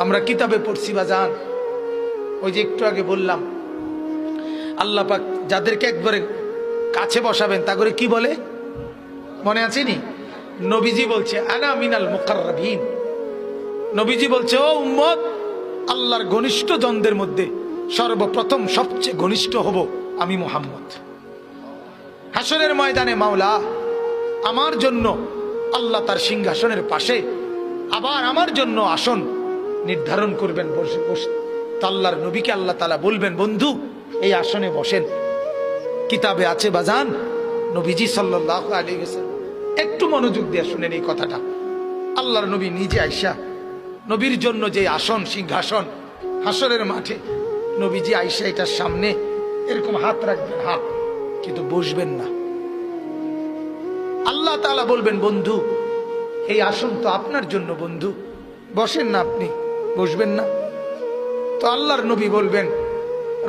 আমরা কিতাবে পড়ছি বাজান, ওই যে একটু আগে বললাম আল্লাহ পাক যাদেরকে একবারে কাছে বসাবেন তা করে কি বলে মনে আছে নি? নবীজি বলছে আনা মিনাল মুকাররাবিন। নবীজি বলছে ও উম্মত, আল্লাহর ঘনিষ্ঠ জনদের মধ্যে সর্বপ্রথম সবচেয়ে ঘনিষ্ঠ হব আমি মুহাম্মদ। হাসরের ময়দানে মাওলা আমার জন্য আল্লাহ তার সিংহাসনের পাশে আবার আমার জন্য আসন নির্ধারণ করবেন বসে বসে। আল্লাহর নবীকে আল্লাহ তাআলা বলবেন বন্ধু এই আসনে বসেন। কিতাবে আছে বাজান, নবীজি সাল্লাল্লাহু আলাইহি ওয়াসাল্লাম, একটু মনোযোগ দিয়ে শুনেন এই কথাটা। আল্লাহর নবী নিজে আয়েশা, নবীর জন্য যে আসন সিংহাসন হাসরের মাঠে, নবীজি আয়েশা এটার সামনে এরকম হাত রাখবেন, হাত, কিন্তু বসবেন না। আল্লাহ তাআলা বলবেন বন্ধু এই আসন তো আপনার জন্য, বন্ধু বসেন না, আপনি বসবেন না। তো আল্লাহর নবী বলবেন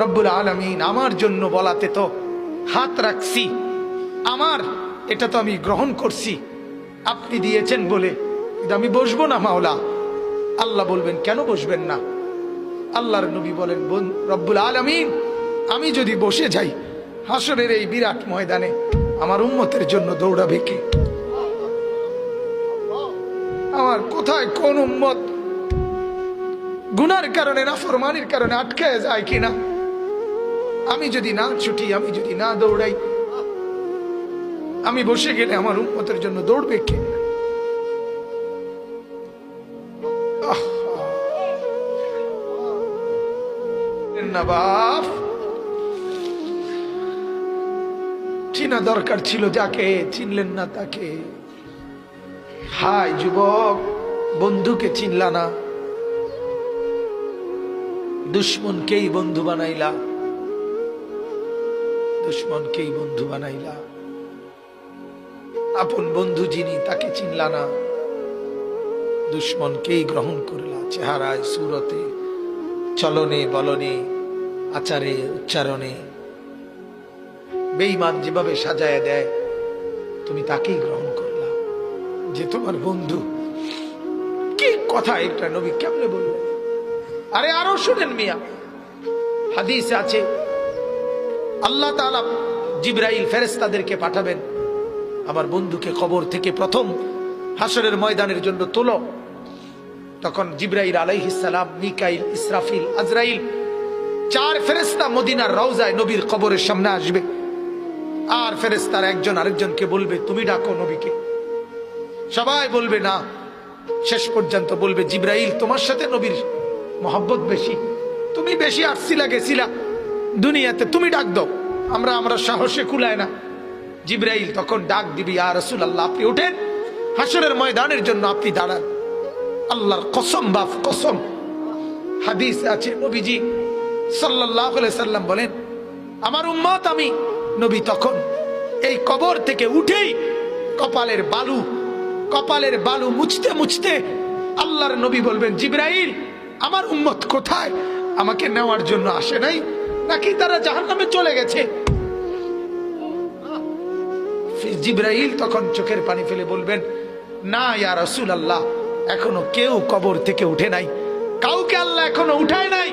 রব্বুল আলামিন আমার জন্য বলাতে তো হাত রাখছি, আমার এটা তো আমি গ্রহণ করছি, আপনি দিয়েছেন বলে, কিন্তু আমি বসবো না মাওলা। আল্লাহ বলবেন কেন বসবেন না? আল্লাহর নবী বলেন রব্বুল আলামিন আমি যদি বসে যাই হাসরের এই বিরাট ময়দানে আমার উম্মতের জন্য দৌড়াবে কে? আমার কোথায় কোন উম্মত গুনার কারণে নাফরমানির কারণে আটকায় যায় কিনা? আমি যদি না ছুটি, আমি যদি না দৌড়াই, আমি বসে গেলে আমার উম্মতের জন্য দৌড়বে কে? বাপ চিনা দরকার ছিল যাকে, চিনলেন না তাকে। হায় যুবক, বন্ধুকে চিনলা না, দুশ্মনকেই বন্ধু বানাইলা, দুশ্মনকেই বন্ধু বানাইলা। আপন বন্ধু যিনি তাকে চিনলা না, দুশ্মনকেই গ্রহণ করলা। চেহারায়, সুরতে, চলনে বলনে, আচারে উচ্চারণে বেঈমান যেভাবে সাজায় দেয় তুমি তাকেই গ্রহণ করলা যে তোমার বন্ধু। কি কথা এটা নবী কেমনে বললেন? আরে আরো শুনেন মিয়া, হাদিসে আছে আল্লাহ তাআলা জিবরাইল ফেরেশতাদেরকে পাঠাবেন, আমার বন্ধুকে কবর থেকে প্রথম হাসরের ময়দানের জন্য তোলো। তখন জিবরাইল আলাইহিস সালাম, মিকাইল, ইসরাফিল, আজরাইল, 4 ফেরেশতা মদিনার রওজায় নবীর কবরের সামনে আসবে। আর ফেরেশতারা একজন আরেকজনকে বলবে তুমি ডাকো নবীকে। সবাই বলবে না, শেষ পর্যন্ত বলবে জিবরাইল তোমার সাথে নবীর মহব্বত বেশি, তুমি বেশি আসছিলা গেছিলা দুনিয়াতে, তুমি ডাক দাও, আমরা সাহসে কুলায় না। জিবরাইল তখন ডাক দিবি ইয়া রাসূলুল্লাহ আপনি উঠেন, হাসরের ময়দানের জন্য আপনি দাঁড়ান। আল্লাহর কসম বাপ কসম, হাদিস আছে নবীজি সাল্লাল্লাহু আলাইহি সাল্লাম বলেন আমার উম্মত আমি নবী তখন এই কবর থেকে উঠেই কপালের বালু মুছতে মুছতে আল্লাহর নবী বলবেন জিবরাইল আমার উম্মত কোথায়? আমাকে নেওয়ার জন্য আসে নাই নাকি তারা জাহান্নামে চলে গেছে? জিবরাইল তখন চোখের পানি ফেলে বলবেন না ইয়া রাসূলুল্লাহ, এখনো কেউ কবর থেকে উঠে নাই, কাউকে আল্লাহ এখনো উঠায় নাই,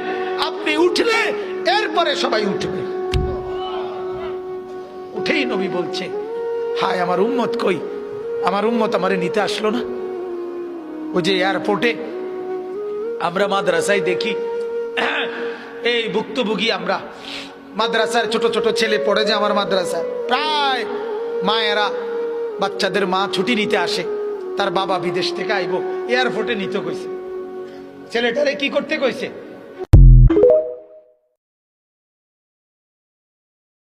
আপনি উঠলে এরপরে সবাই উঠবে। উঠেই নবী বলছে হায় আমার উম্মত কই? আমার উম্মত আমারে নিতে আসলো না। ওই যে এয়ারপোর্টে আমরা মাদ্রাসায় দেখি এই ভুক্তভোগী আমরা মাদ্রাসার ছোট ছোট ছেলে পড়ে যে আমার মাদ্রাসায়, প্রায় মায়েরা বাচ্চাদের মা ছুটি নিতে আসে, তার বাবা বিদেশ থেকে আইব, এয়ারপোর্টে নিতে কইছে, ছেলেটারে কি করতে কইছে?